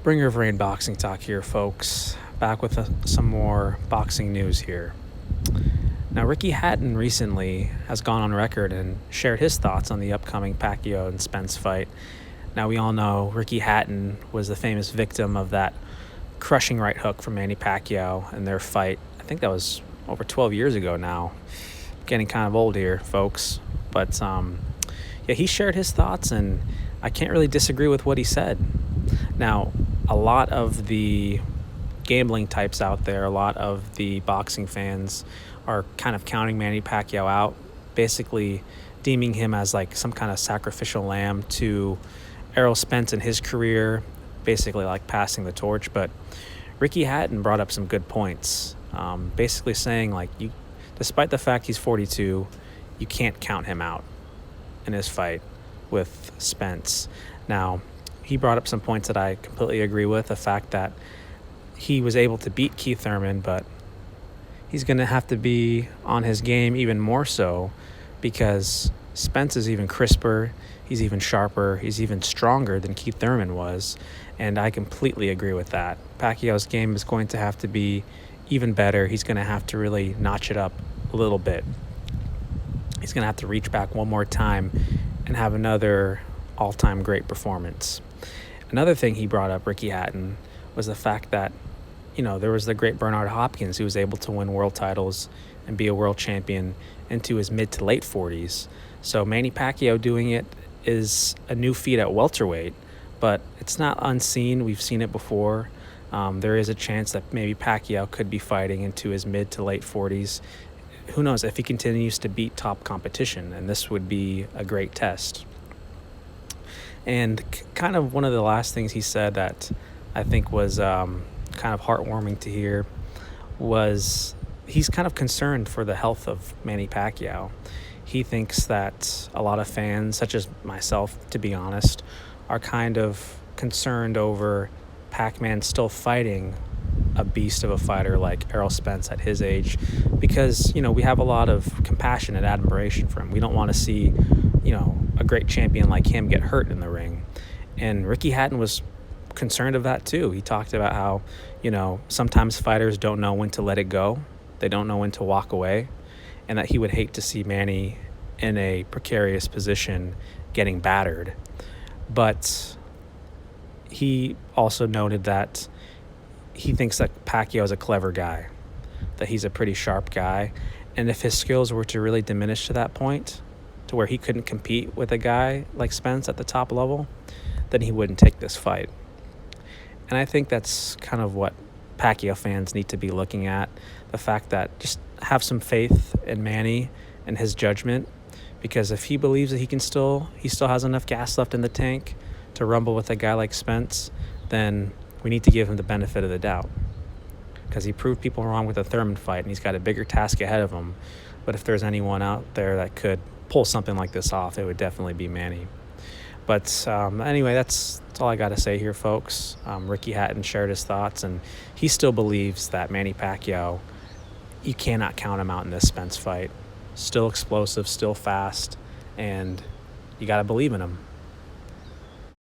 Bringer of Rain Boxing Talk here, folks. Back with some more boxing news here. Now, Ricky Hatton recently has gone on record and shared his thoughts on the upcoming Pacquiao and Spence fight. Now, we all know Ricky Hatton was the famous victim of that crushing right hook from Manny Pacquiao in their fight. I think that was over 12 years ago now. Getting kind of old here, folks. But, he shared his thoughts, and I can't really disagree with what he said. Now, a lot of the gambling types out there, a lot of the boxing fans are kind of counting Manny Pacquiao out, basically deeming him as like some kind of sacrificial lamb to Errol Spence in his career, basically like passing the torch. But Ricky Hatton brought up some good points, basically saying like, despite the fact he's 42, you can't count him out in his fight with Spence. Now, he brought up some points that I completely agree with. The fact that he was able to beat Keith Thurman, but he's going to have to be on his game even more so because Spence is even crisper, he's even sharper, he's even stronger than Keith Thurman was, and I completely agree with that. Pacquiao's game is going to have to be even better. He's going to have to really notch it up a little bit. He's going to have to reach back one more time and have another all-time great performance. Another thing he brought up, Ricky Hatton, was the fact that, there was the great Bernard Hopkins who was able to win world titles and be a world champion into his mid to late 40s. So Manny Pacquiao doing it is a new feat at welterweight, but it's not unseen. We've seen it before. There is a chance that maybe Pacquiao could be fighting into his mid to late 40s. Who knows if he continues to beat top competition, and this would be a great test. And kind of one of the last things he said that I think was kind of heartwarming to hear was he's kind of concerned for the health of Manny Pacquiao. He thinks that a lot of fans, such as myself, to be honest, are kind of concerned over Pacman still fighting a beast of a fighter like Errol Spence at his age because, we have a lot of compassion and admiration for him. We don't want to see, a great champion like him get hurt in the ring. And Ricky Hatton was concerned of that too. He talked about how, sometimes fighters don't know when to let it go. They don't know when to walk away, and that he would hate to see Manny in a precarious position getting battered. But he also noted that he thinks that Pacquiao is a clever guy, that he's a pretty sharp guy, and if his skills were to really diminish to that point, to where he couldn't compete with a guy like Spence at the top level, then he wouldn't take this fight. And I think that's kind of what Pacquiao fans need to be looking at, the fact that just have some faith in Manny and his judgment, because if he believes that he still has enough gas left in the tank to rumble with a guy like Spence, then we need to give him the benefit of the doubt, because he proved people wrong with the Thurman fight, and he's got a bigger task ahead of him. But if there's anyone out there that could pull something like this off, it would definitely be Manny. But anyway, that's all I got to say here, folks. Ricky Hatton shared his thoughts, and he still believes that Manny Pacquiao, you cannot count him out in this Spence fight. Still explosive, still fast, and you got to believe in him.